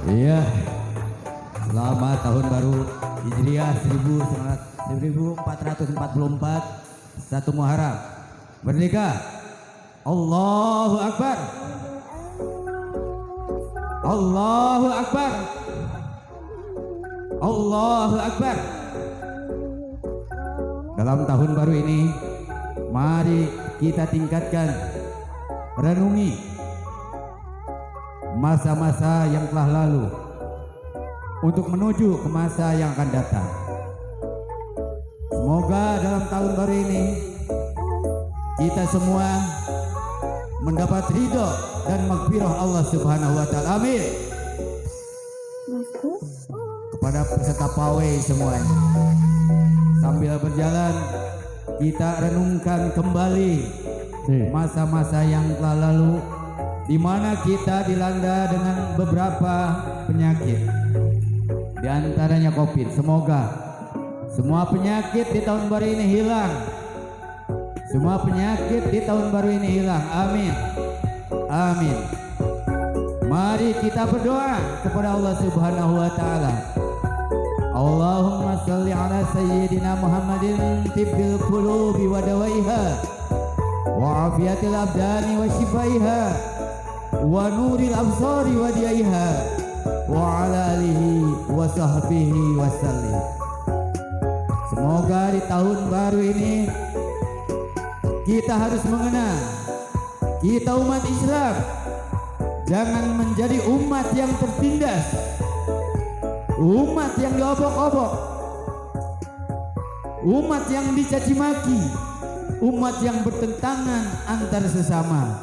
Iya, selamat tahun baru Hijriah 1444 1 Muharram. Merdeka. Allahu Akbar. Allahu Akbar. Allahu Akbar. Dalam tahun baru ini, mari kita tingkatkan, renungi masa-masa yang telah lalu untuk menuju ke masa yang akan datang. Semoga dalam tahun baru ini kita semua mendapat ridho dan maghfirah Allah Subhanahu wa taala. Amin. Kepada peserta pawai semuanya, sambil berjalan kita renungkan kembali masa-masa yang telah lalu, di mana kita dilanda dengan beberapa penyakit, di antaranya COVID. Semoga semua penyakit di tahun baru ini hilang. Semua penyakit di tahun baru ini hilang. Amin. Amin. Mari kita berdoa kepada Allah Subhanahu wa taala. Allahumma shalli ala sayyidina Muhammadin tibbil qulubi wa dawaiha wa afiyatil abdani wa shifaiha wa nuril absari wa diyaiha wa ala alihi wa sahbihi wa sallim. Semoga di tahun baru ini kita harus mengenal, kita umat Islam jangan menjadi umat yang tertindas, umat yang diobok-obok, umat yang dicaci maki, umat yang bertentangan antar sesama.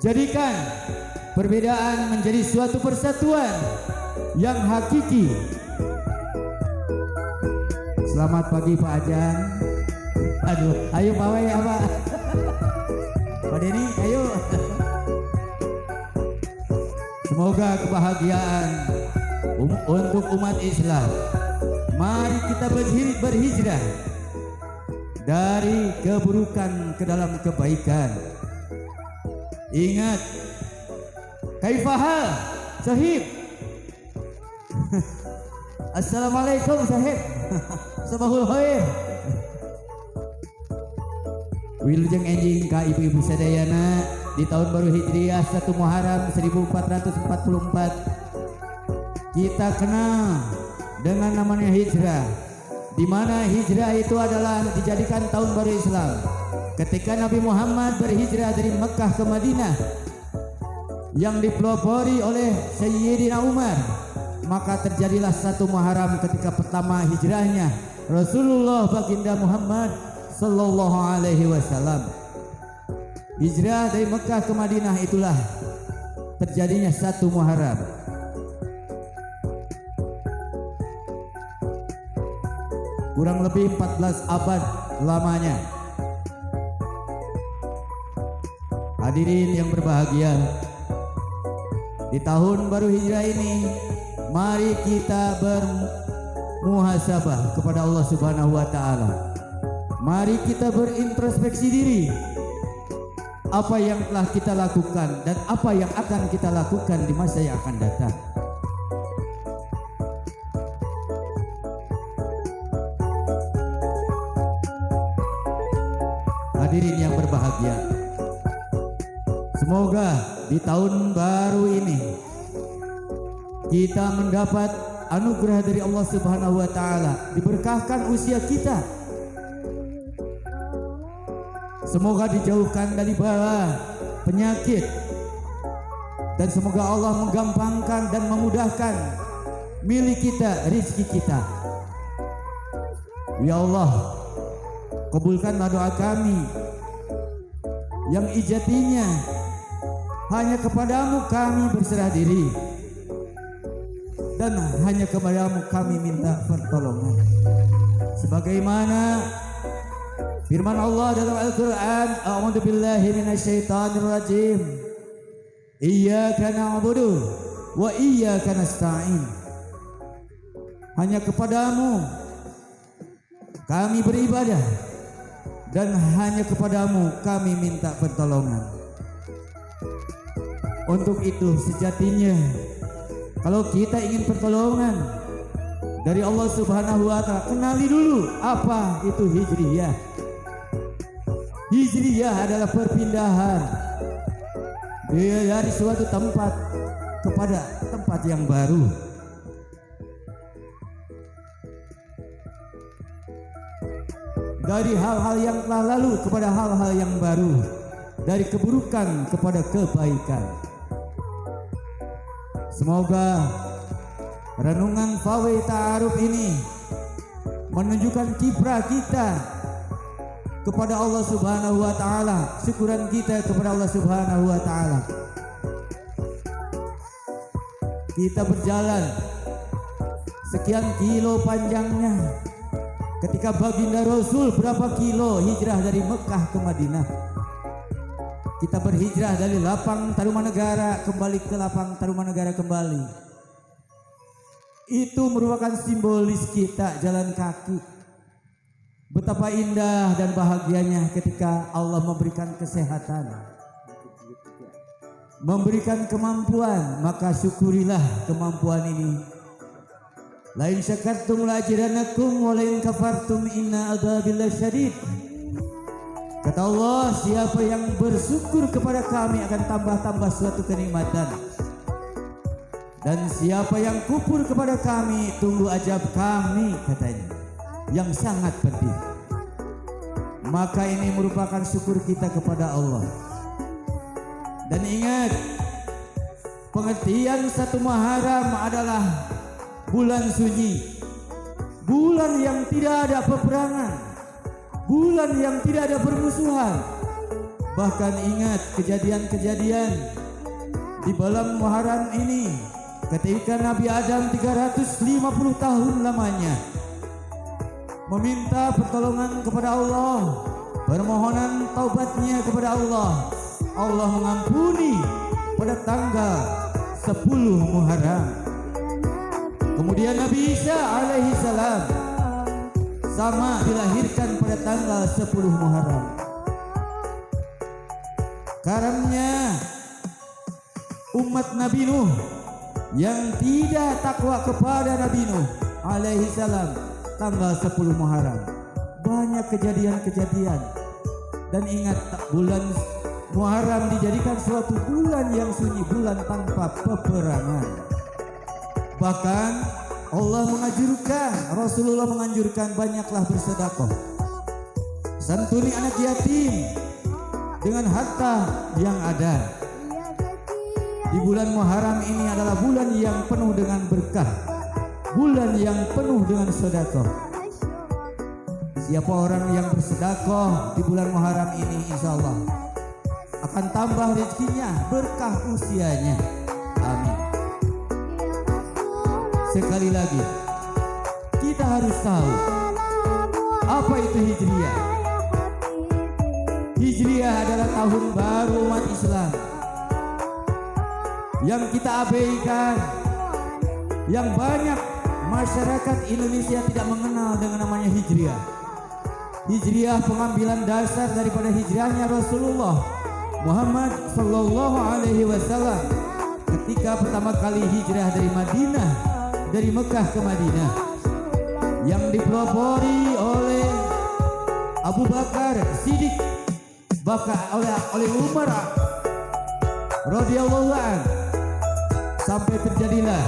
Jadikan perbedaan menjadi suatu persatuan yang hakiki. Selamat pagi Pak Ajan. Aduh, ayo pawai apa? Pak Denny, ayo. Semoga kebahagiaan untuk umat Islam. Mari kita berhijrah dari keburukan ke dalam kebaikan. Ingat, kaifahal sahib. Assalamualaikum sahib. Sabahul khair. Wilujeng enjing ka ibu-ibu sadayana di tahun baru Hijriah 1 Muharram 1444 kita kenal dengan namanya hijrah, di mana hijrah itu adalah dijadikan tahun baru Islam. Ketika Nabi Muhammad berhijrah dari Mekah ke Madinah yang dipelopori oleh Sayyidina Umar, maka terjadilah 1 Muharram ketika pertama hijrahnya Rasulullah baginda Muhammad sallallahu alaihi wasallam. Hijrah dari Mekah ke Madinah itulah terjadinya 1 Muharram. Kurang lebih 14 abad lamanya. Hadirin yang berbahagia, di tahun baru hijrah ini mari kita bermuhasabah kepada Allah Subhanahu wa taala. Mari kita berintrospeksi diri. Apa yang telah kita lakukan dan apa yang akan kita lakukan di masa yang akan datang. Hadirin yang berbahagia, semoga di tahun baru ini kita mendapat anugerah dari Allah Subhanahu wa taala, diberkahkan usia kita. Semoga dijauhkan dari bala penyakit, dan semoga Allah menggampangkan dan memudahkan milik kita, rezeki kita. Ya Allah, kabulkanlah doa kami yang ijatinya hanya kepadamu kami berserah diri, dan hanya kepadamu kami minta pertolongan. Sebagaimana firman Allah dalam Al-Quran, a'udzu billahi minasyaitonir rajim, iyyaka na'budu wa iyyaka nasta'in. Hanya kepadamu kami beribadah dan hanya kepadamu kami minta pertolongan. Untuk itu sejatinya Kalau kita ingin pertolongan dari Allah Subhanahu wa Ta'ala, kenali dulu apa itu hijriyah. Hijriyah adalah perpindahan dari suatu tempat kepada tempat yang baru. Dari hal-hal yang telah lalu kepada hal-hal yang baru. Dari keburukan kepada kebaikan. Semoga renungan Fawai Ta'aruf ini menunjukkan kiprah kita kepada Allah Subhanahu wa Ta'ala, syukuran kita kepada Allah Subhanahu wa Ta'ala. Kita berjalan sekian kilo panjangnya. Ketika baginda Rasul berapa kilo hijrah dari Mekah ke Madinah. Kita berhijrah dari lapang Tarumanegara kembali ke lapang Tarumanegara kembali. Itu merupakan simbolis kita jalan kaki. Betapa indah dan bahagianya ketika Allah memberikan kesehatan, memberikan kemampuan, maka syukurilah kemampuan ini. Lain syakartum la ajranakum wa lain kafartum inna adzabillahi syadid. Kata Allah, siapa yang bersyukur kepada kami akan tambah-tambah suatu kenikmatan. Dan siapa yang kufur kepada kami, tunggu ajab kami, katanya, yang sangat penting. Maka ini merupakan syukur kita kepada Allah. Dan ingat, pengertian satu Muharram adalah bulan suci, bulan yang tidak ada peperangan, bulan yang tidak ada permusuhan. Bahkan ingat kejadian-kejadian di bulan Muharram ini, ketika Nabi Adam 350 tahun lamanya meminta pertolongan kepada Allah, permohonan taubatnya kepada Allah, Allah mengampuni pada tanggal 10 Muharram. Kemudian Nabi Isa alaihi salam sama dilahirkan pada tanggal 10 Muharram. Karenanya umat Nabi Nuh yang tidak takwa kepada Nabi Nuh alaihi salam tanggal 10 Muharram. Banyak kejadian-kejadian. Dan ingat, bulan Muharram dijadikan suatu bulan yang sunyi, bulan tanpa peperangan. Bahkan Allah menganjurkan, Rasulullah menganjurkan banyaklah bersedekah. Santuni anak yatim dengan harta yang ada. Di bulan Muharram ini adalah bulan yang penuh dengan berkah, bulan yang penuh dengan sedekah. Siapa orang yang bersedekah di bulan Muharram ini, insya Allah akan tambah rezekinya, berkah usianya. Amin. Sekali lagi, kita harus tahu apa itu Hijriyah. Hijriyah adalah tahun baru umat Islam yang kita abaikan, yang banyak masyarakat Indonesia tidak mengenal dengan namanya Hijriyah. Hijriyah pengambilan dasar daripada hijrahnya Rasulullah Muhammad sallallahu alaihi wasallam ketika pertama kali hijrah dari Madinah, dari Mekah ke Madinah, yang dipelopori oleh Abu Bakar Siddiq, bahkan oleh Umar radhiyallahu anhu, sampai terjadilah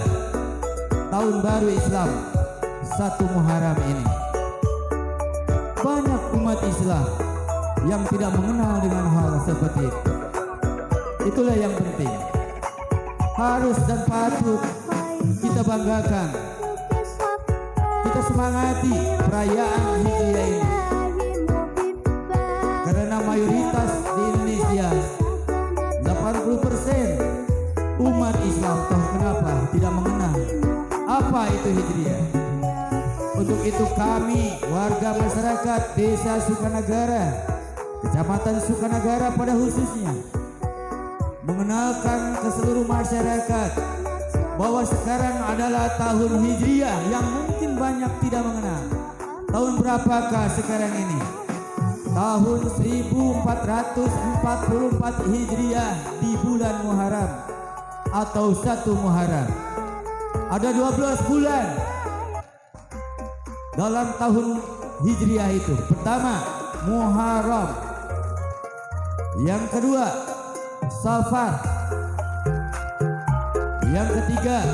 tahun baru Islam 1 Muharram ini. Banyak umat Islam yang tidak mengenal dengan hal seperti itu. Itulah yang penting, harus dan patut kita banggakan, kita semangati perayaan Hijriyah ini. Karena mayoritas di Indonesia 80% umat Islam, tahu kenapa tidak mengenal apa itu Hijriyah. Untuk itu kami warga masyarakat Desa Sukanagara, Kecamatan Sukanagara pada khususnya, mengenalkan ke seluruh masyarakat bahwa sekarang adalah tahun Hijriyah yang mungkin banyak tidak mengenal. Tahun berapakah sekarang ini? Tahun 1444 Hijriyah di bulan Muharram atau 1 Muharram. Ada 12 bulan dalam tahun Hijriah itu. Pertama, Muharram. Yang kedua, Safar. Yang ketiga,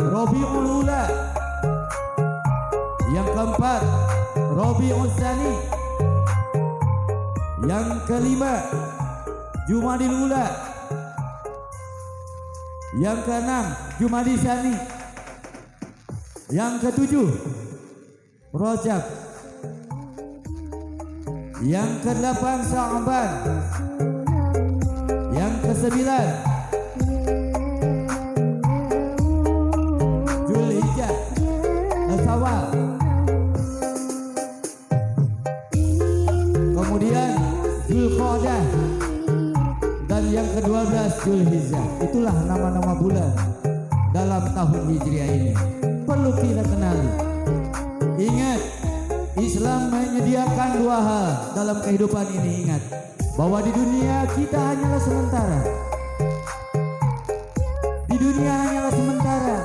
Rabiul Ula. Yang keempat, Rabiul Tsani. Yang kelima, Jumadil Ula. Yang keenam, Jumadil Tsani. Yang ketujuh, Rajab. Yang kedelapan, Sya'ban. Yang kesembilan, Zulhijjah, Syawal. Kemudian Zulqa'dah dan yang ke-12 Zulhijjah. Itulah nama-nama bulan dalam tahun Hijriah ini. Perlu kita kenali. Ingat, Islam menyediakan dua hal dalam kehidupan ini. Ingat bahwa di dunia kita hanyalah sementara. Di dunia hanyalah sementara.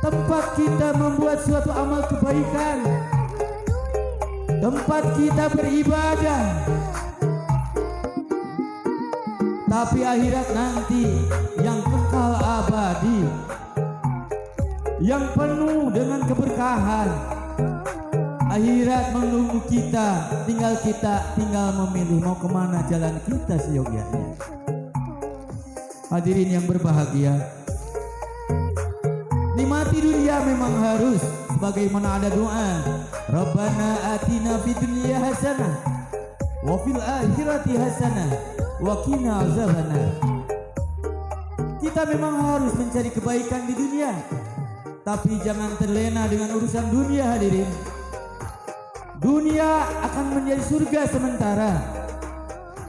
Tempat kita membuat suatu amal kebaikan, tempat kita beribadah. Tapi akhirat nanti yang kekal abadi, yang penuh dengan keberkahan. Akhirat menunggu kita, tinggal memilih mau kemana jalan kita seyogyanya. Hadirin yang berbahagia, nikmati dunia memang harus sebagaimana ada doa, Rabbana atina fid dunya hasanah wa fil akhirati hasanah wa qina azabannar. Kita memang harus mencari kebaikan di dunia, tapi jangan terlena dengan urusan dunia. Hadirin, dunia akan menjadi surga sementara,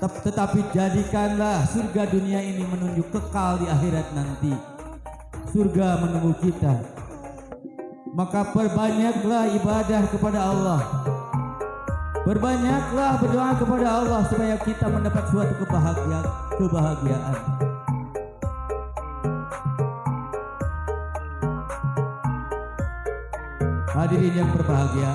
tetapi jadikanlah surga dunia ini menunjuk kekal di akhirat nanti. Surga menunggu kita. Maka perbanyaklah ibadah kepada Allah, perbanyaklah berdoa kepada Allah supaya kita mendapat suatu kebahagiaan. Hadirin yang berbahagia,